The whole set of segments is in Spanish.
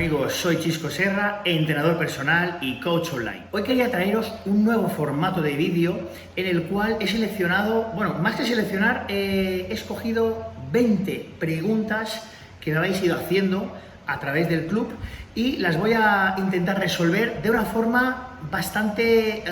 amigos? Soy Chisco Serra, entrenador personal y coach online. Hoy quería traeros un nuevo formato de vídeo en el cual he seleccionado, bueno, más que seleccionar, he escogido 20 preguntas que me habéis ido haciendo a través del club y las voy a intentar resolver de una forma bastante,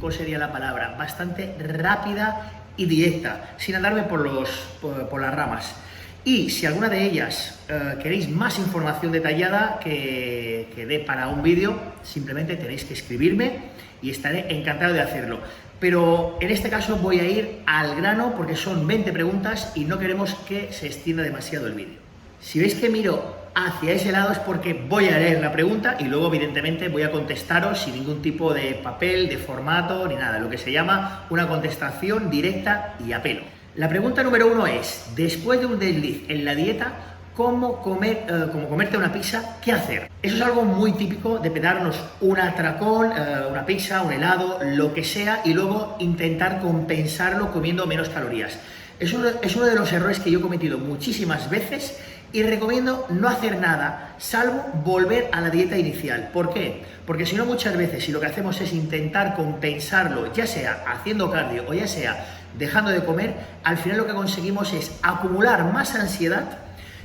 ¿cómo sería la palabra? Bastante rápida y directa, sin andarme por las ramas. Y si alguna de ellas queréis más información detallada que dé para un vídeo, simplemente tenéis que escribirme y estaré encantado de hacerlo. Pero en este caso voy a ir al grano porque son 20 preguntas y no queremos que se extienda demasiado el vídeo. Si veis que miro hacia ese lado es porque voy a leer la pregunta y luego evidentemente voy a contestaros sin ningún tipo de papel, de formato ni nada, lo que se llama una contestación directa y a pelo. La pregunta número 1 es, después de un desliz en la dieta, ¿cómo comerte una pizza? ¿Qué hacer? Eso es algo muy típico de pegarnos un atracón, una pizza, un helado, lo que sea, y luego intentar compensarlo comiendo menos calorías. Es uno de los errores que yo he cometido muchísimas veces y recomiendo no hacer nada, salvo volver a la dieta inicial. ¿Por qué? Porque si no, muchas veces, si lo que hacemos es intentar compensarlo, ya sea haciendo cardio o ya sea dejando de comer, al final lo que conseguimos es acumular más ansiedad,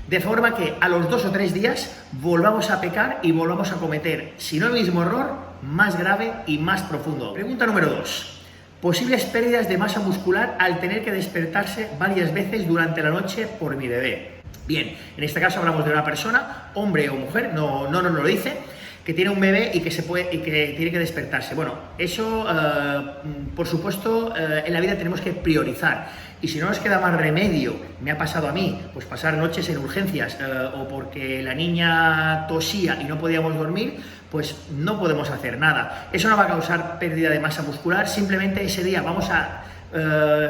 de forma que a los 2 o 3 días volvamos a pecar y volvamos a cometer, si no el mismo error, más grave y más profundo. Pregunta número 2. Posibles pérdidas de masa muscular al tener que despertarse varias veces durante la noche por mi bebé. Bien, en este caso hablamos de una persona, hombre o mujer, no nos lo dice, que tiene un bebé y que tiene que despertarse. Bueno, eso, por supuesto, en la vida tenemos que priorizar. Y si no nos queda más remedio, me ha pasado a mí, pues pasar noches en urgencias o porque la niña tosía y no podíamos dormir, pues no podemos hacer nada. Eso no va a causar pérdida de masa muscular, simplemente ese día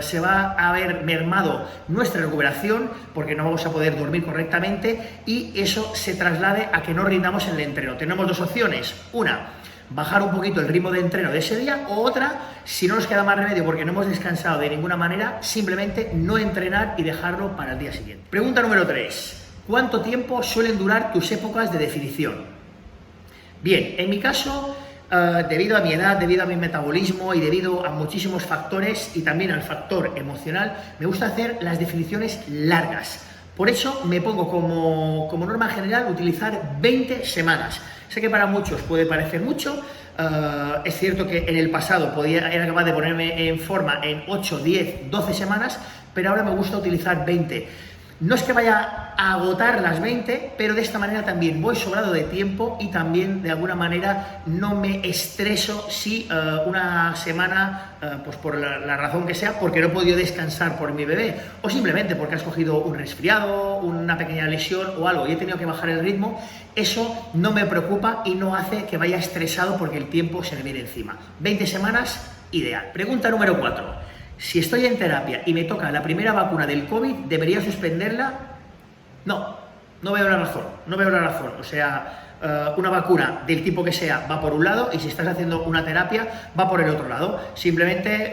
se va a ver mermado nuestra recuperación porque no vamos a poder dormir correctamente y eso se traslade a que no rindamos en el entreno. Tenemos dos opciones, una, bajar un poquito el ritmo de entreno de ese día, o otra, si no nos queda más remedio porque no hemos descansado de ninguna manera, simplemente no entrenar y dejarlo para el día siguiente. Pregunta número 3. ¿Cuánto tiempo suelen durar tus épocas de definición? Bien, en mi caso, debido a mi edad, debido a mi metabolismo y debido a muchísimos factores y también al factor emocional, me gusta hacer las definiciones largas. Por eso me pongo como norma general utilizar 20 semanas. Sé que para muchos puede parecer mucho, es cierto que en el pasado era capaz de ponerme en forma en 8, 10, 12 semanas, pero ahora me gusta utilizar 20. No es que vaya a agotar las 20, pero de esta manera también voy sobrado de tiempo y también de alguna manera no me estreso si una semana, pues por la razón que sea, porque no he podido descansar por mi bebé o simplemente porque has cogido un resfriado, una pequeña lesión o algo y he tenido que bajar el ritmo, eso no me preocupa y no hace que vaya estresado porque el tiempo se me viene encima. 20 semanas, ideal. Pregunta número 4. Si estoy en terapia y me toca la primera vacuna del COVID, ¿debería suspenderla? No veo la razón. O sea, una vacuna del tipo que sea va por un lado y si estás haciendo una terapia va por el otro lado. Simplemente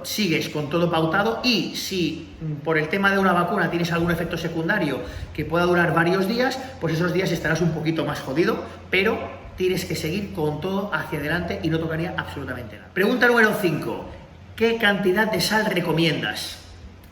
sigues con todo pautado y si por el tema de una vacuna tienes algún efecto secundario que pueda durar varios días, pues esos días estarás un poquito más jodido, pero tienes que seguir con todo hacia adelante y no tocaría absolutamente nada. Pregunta número 5. ¿Qué cantidad de sal recomiendas?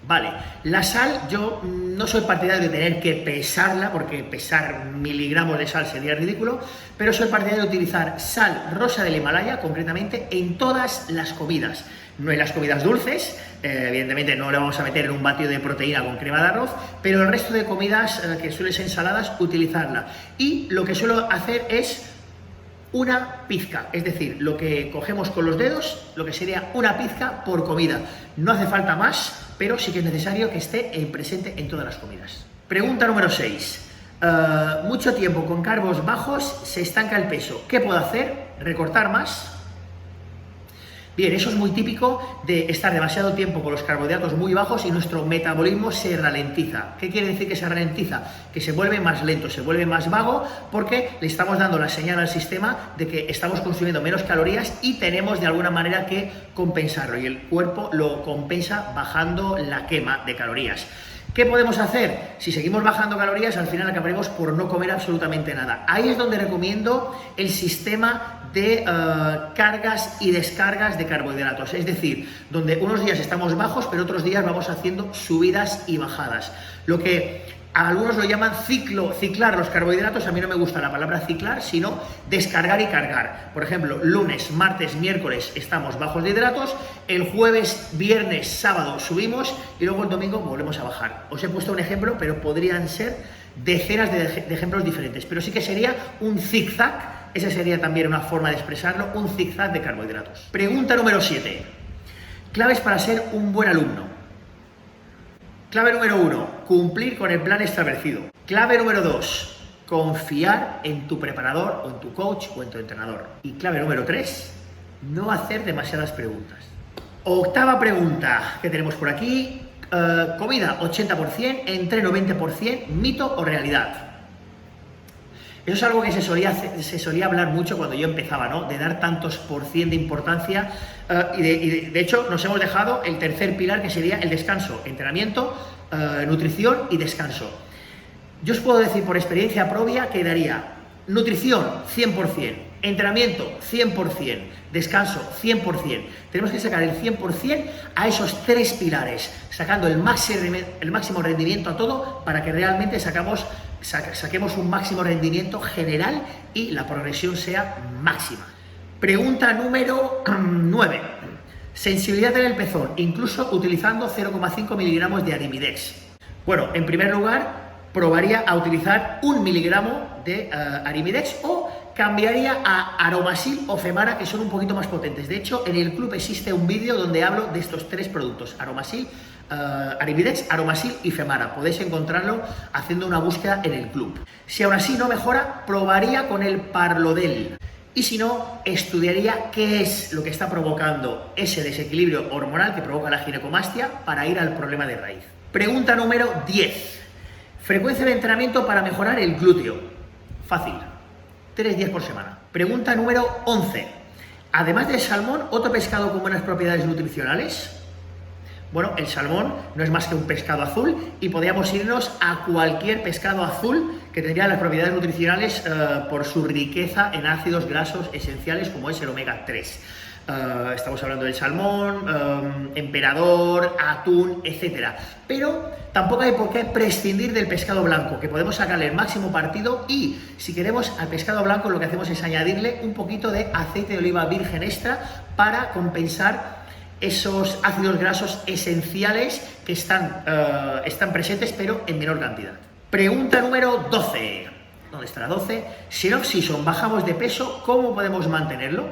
Vale, la sal yo no soy partidario de tener que pesarla porque pesar miligramos de sal sería ridículo, pero soy partidario de utilizar sal rosa del Himalaya, concretamente en todas las comidas. No en las comidas dulces, evidentemente no le vamos a meter en un batido de proteína con crema de arroz, pero el resto de comidas que suelen ser ensaladas, utilizarla. Y lo que suelo hacer es una pizca, es decir, lo que cogemos con los dedos, lo que sería una pizca por comida. No hace falta más, pero sí que es necesario que esté presente en todas las comidas. Pregunta número 6. Mucho tiempo con carbos bajos, se estanca el peso. ¿Qué puedo hacer? ¿Recortar más? Bien, eso es muy típico de estar demasiado tiempo con los carbohidratos muy bajos y nuestro metabolismo se ralentiza. ¿Qué quiere decir que se ralentiza? Que se vuelve más lento, se vuelve más vago porque le estamos dando la señal al sistema de que estamos consumiendo menos calorías y tenemos de alguna manera que compensarlo y el cuerpo lo compensa bajando la quema de calorías. ¿Qué podemos hacer? Si seguimos bajando calorías, al final acabaremos por no comer absolutamente nada. Ahí es donde recomiendo el sistema de cargas y descargas de carbohidratos. Es decir, donde unos días estamos bajos, pero otros días vamos haciendo subidas y bajadas. Lo que algunos lo llaman ciclar los carbohidratos. A mí no me gusta la palabra ciclar, sino descargar y cargar. Por ejemplo, lunes, martes, miércoles estamos bajos de hidratos, el jueves, viernes, sábado subimos y luego el domingo volvemos a bajar. Os he puesto un ejemplo, pero podrían ser decenas de ejemplos diferentes. Pero sí que sería un zigzag, esa sería también una forma de expresarlo, un zigzag de carbohidratos. Pregunta número 7. Claves para ser un buen alumno. Clave número 1, cumplir con el plan establecido. Clave número 2, confiar en tu preparador o en tu coach o en tu entrenador. Y clave número 3, no hacer demasiadas preguntas. Octava pregunta que tenemos por aquí, comida 80%, entreno 20%, mito o realidad. Eso es algo que se solía hablar mucho cuando yo empezaba, ¿no? De dar tantos por cien de importancia y de hecho nos hemos dejado el tercer pilar, que sería el descanso, entrenamiento, nutrición y descanso. Yo os puedo decir por experiencia propia que daría nutrición 100%, entrenamiento 100%, descanso 100%. Tenemos que sacar el 100% a esos tres pilares, sacando el máximo rendimiento a todo para que realmente saquemos un máximo rendimiento general y la progresión sea máxima. Pregunta número 9. Sensibilidad en el pezón, incluso utilizando 0,5 miligramos de Arimidex. Bueno, en primer lugar, probaría a utilizar 1 miligramo de Arimidex o cambiaría a Aromasil o Femara, que son un poquito más potentes. De hecho, en el club existe un vídeo donde hablo de estos tres productos, Aromasil, Arimidex, Aromasil y Femara. Podéis encontrarlo haciendo una búsqueda en el club. Si aún así no mejora, probaría con el Parlodel. Y si no, estudiaría qué es lo que está provocando ese desequilibrio hormonal que provoca la ginecomastia para ir al problema de raíz. Pregunta número 10. Frecuencia de entrenamiento para mejorar el glúteo. Fácil. 3 días por semana. Pregunta número 11. Además del salmón, ¿otro pescado con buenas propiedades nutricionales? Bueno, el salmón no es más que un pescado azul y podríamos irnos a cualquier pescado azul que tendría las propiedades nutricionales por su riqueza en ácidos grasos esenciales, como es el omega 3. Estamos hablando del salmón, emperador, atún, etc. Pero tampoco hay por qué prescindir del pescado blanco, que podemos sacarle el máximo partido, y si queremos al pescado blanco lo que hacemos es añadirle un poquito de aceite de oliva virgen extra para compensar esos ácidos grasos esenciales que están presentes pero en menor cantidad. Pregunta número 12. ¿Dónde está la 12? Si en off-season bajamos de peso, ¿cómo podemos mantenerlo?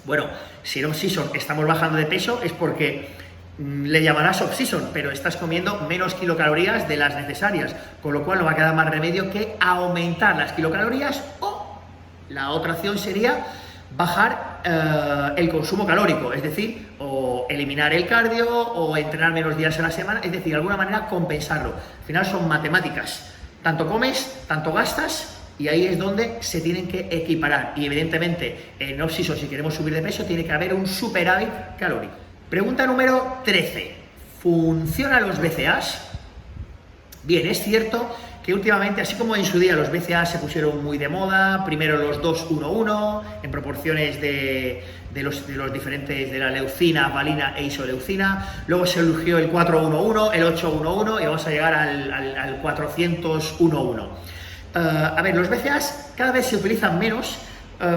Bueno, si en off-season estamos bajando de peso es porque le llamarás off-season, pero estás comiendo menos kilocalorías de las necesarias, con lo cual no va a quedar más remedio que aumentar las kilocalorías, o la otra opción sería bajar el consumo calórico, es decir, o eliminar el cardio o entrenar menos días a la semana, es decir, de alguna manera compensarlo. Al final son matemáticas, tanto comes, tanto gastas, y ahí es donde se tienen que equiparar. Y evidentemente en off-season, si queremos subir de peso, tiene que haber un superávit calórico. Pregunta número 13. ¿Funcionan los BCAAs? Bien, es cierto que últimamente, así como en su día los BCAAs se pusieron muy de moda, primero los 2-1-1 en proporciones de los diferentes, de la leucina, valina e isoleucina, luego se eligió el 4-1-1, el 8-1-1 y vamos a llegar al 400-1-1. A ver, los BCAAs cada vez se utilizan menos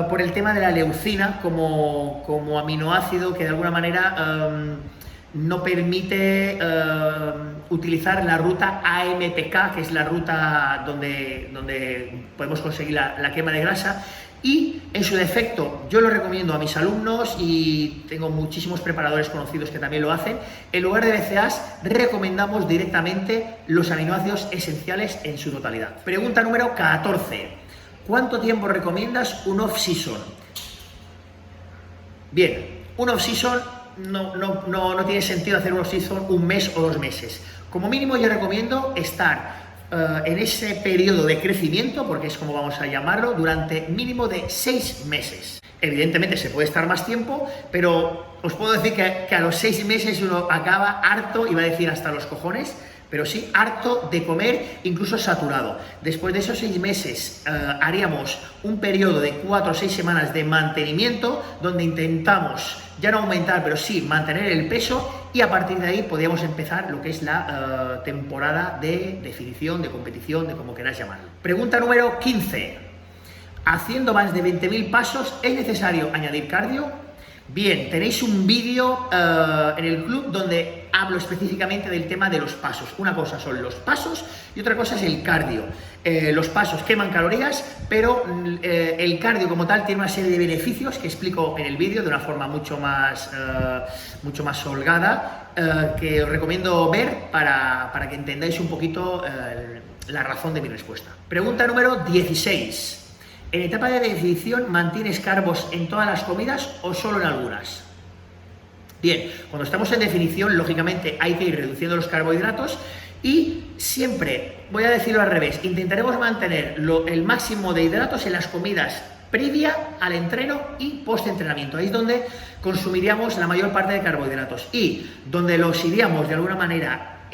por el tema de la leucina como aminoácido que de alguna manera no permite utilizar la ruta AMPK, que es la ruta donde podemos conseguir la quema de grasa, y en su defecto yo lo recomiendo a mis alumnos, y tengo muchísimos preparadores conocidos que también lo hacen. En lugar de BCAAs recomendamos directamente los aminoácidos esenciales en su totalidad. Pregunta número 14. ¿Cuánto tiempo recomiendas un off-season? Bien, un off-season no tiene sentido hacer un off-season un mes o 2 meses. Como mínimo yo recomiendo estar en ese periodo de crecimiento, porque es como vamos a llamarlo, durante mínimo de 6 meses. Evidentemente se puede estar más tiempo, pero os puedo decir que a los 6 meses uno acaba harto, iba a decir hasta los cojones, pero sí harto de comer, incluso saturado. Después de esos 6 meses haríamos un periodo de 4 o 6 semanas de mantenimiento, donde intentamos, ya no aumentar, pero sí mantener el peso, y a partir de ahí podríamos empezar lo que es la temporada de definición, de competición, de como queráis llamarlo. Pregunta número 15. Haciendo más de 20.000 pasos, ¿es necesario añadir cardio? Bien, tenéis un vídeo en el club donde hablo específicamente del tema de los pasos. Una cosa son los pasos y otra cosa es el cardio. Los pasos queman calorías, pero el cardio como tal tiene una serie de beneficios que explico en el vídeo de una forma mucho más holgada, que os recomiendo ver para que entendáis un poquito la razón de mi respuesta. Pregunta número 16. ¿En etapa de definición mantienes carbos en todas las comidas o solo en algunas? Bien, cuando estamos en definición, lógicamente hay que ir reduciendo los carbohidratos y siempre, voy a decirlo al revés, intentaremos mantener el máximo de hidratos en las comidas previa al entreno y post-entrenamiento. Ahí es donde consumiríamos la mayor parte de carbohidratos, y donde los iríamos de alguna manera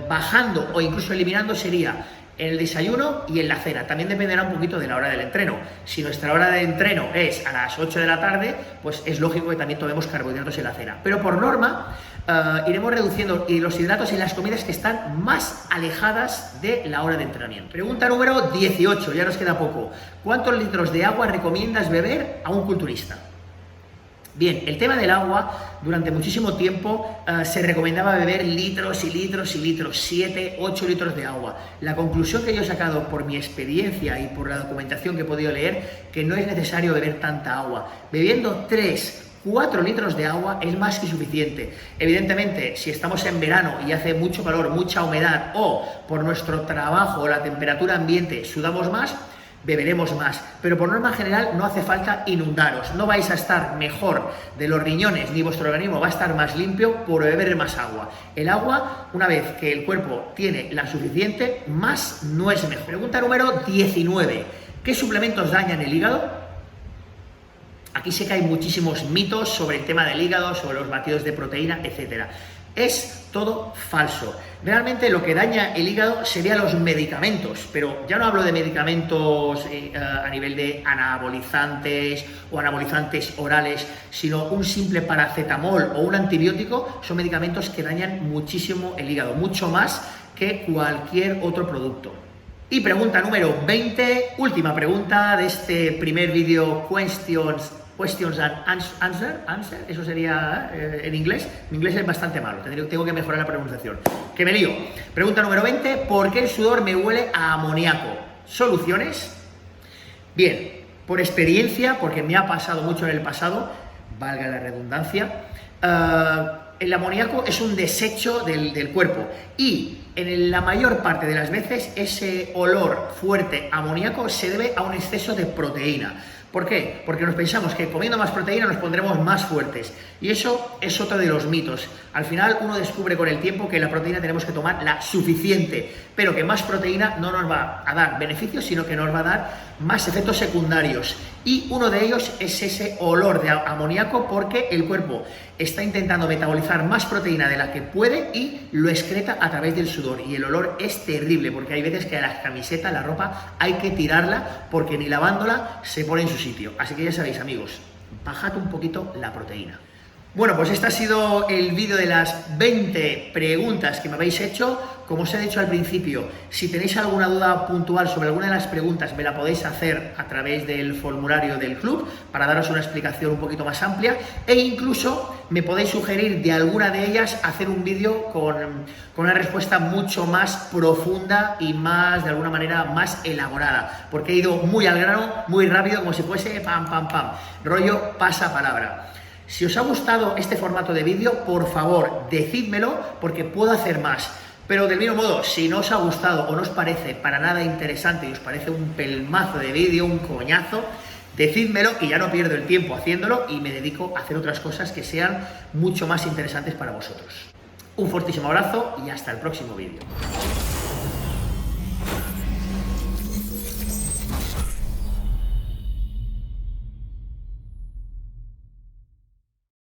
bajando o incluso eliminando sería en el desayuno y en la cena. También dependerá un poquito de la hora del entreno. Si nuestra hora de entreno es a las 8 de la tarde, pues es lógico que también tomemos carbohidratos en la cena. Pero por norma, iremos reduciendo los hidratos en las comidas que están más alejadas de la hora de entrenamiento. Pregunta número 18, ya nos queda poco. ¿Cuántos litros de agua recomiendas beber a un culturista? Bien, el tema del agua, durante muchísimo tiempo se recomendaba beber litros y litros y litros, 7, 8 litros de agua. La conclusión que yo he sacado por mi experiencia y por la documentación que he podido leer, que no es necesario beber tanta agua. Bebiendo 3, 4 litros de agua es más que suficiente. Evidentemente, si estamos en verano y hace mucho calor, mucha humedad, o por nuestro trabajo o la temperatura ambiente sudamos más, beberemos más, pero por norma general no hace falta inundaros, no vais a estar mejor de los riñones ni vuestro organismo va a estar más limpio por beber más agua. El agua, una vez que el cuerpo tiene la suficiente, más no es mejor. Pregunta número 19. ¿Qué suplementos dañan el hígado? Aquí sé que hay muchísimos mitos sobre el tema del hígado, sobre los batidos de proteína, etcétera. Es todo falso. Realmente lo que daña el hígado serían los medicamentos, pero ya no hablo de medicamentos a nivel de anabolizantes o anabolizantes orales, sino un simple paracetamol o un antibiótico son medicamentos que dañan muchísimo el hígado, mucho más que cualquier otro producto. Y pregunta número 20, última pregunta de este primer vídeo, Questions and answer, eso sería en inglés. Mi inglés es bastante malo, tengo que mejorar la pronunciación. Que me lío. Pregunta número 20, ¿por qué el sudor me huele a amoníaco? ¿Soluciones? Bien, por experiencia, porque me ha pasado mucho en el pasado, valga la redundancia, el amoníaco es un desecho del cuerpo y en la mayor parte de las veces ese olor fuerte amoníaco se debe a un exceso de proteína. ¿Por qué? Porque nos pensamos que comiendo más proteína nos pondremos más fuertes. Y eso es otro de los mitos. Al final uno descubre con el tiempo que la proteína tenemos que tomar la suficiente, pero que más proteína no nos va a dar beneficios, sino que nos va a dar más efectos secundarios. Y uno de ellos es ese olor de amoníaco, porque el cuerpo está intentando metabolizar más proteína de la que puede y lo excreta a través del sudor. Y el olor es terrible, porque hay veces que la camiseta, la ropa, hay que tirarla porque ni lavándola se pone en su sitio. Así que ya sabéis, amigos, bajad un poquito la proteína. Bueno, pues este ha sido el vídeo de las 20 preguntas que me habéis hecho. Como os he dicho al principio, si tenéis alguna duda puntual sobre alguna de las preguntas, me la podéis hacer a través del formulario del club para daros una explicación un poquito más amplia, e incluso me podéis sugerir de alguna de ellas hacer un vídeo con una respuesta mucho más profunda y más, de alguna manera, más elaborada, porque he ido muy al grano, muy rápido, como si fuese pam, pam, pam, rollo pasapalabra. Si os ha gustado este formato de vídeo, por favor, decídmelo, porque puedo hacer más. Pero del mismo modo, si no os ha gustado o no os parece para nada interesante y os parece un pelmazo de vídeo, un coñazo, decídmelo y ya no pierdo el tiempo haciéndolo y me dedico a hacer otras cosas que sean mucho más interesantes para vosotros. Un fortísimo abrazo y hasta el próximo vídeo.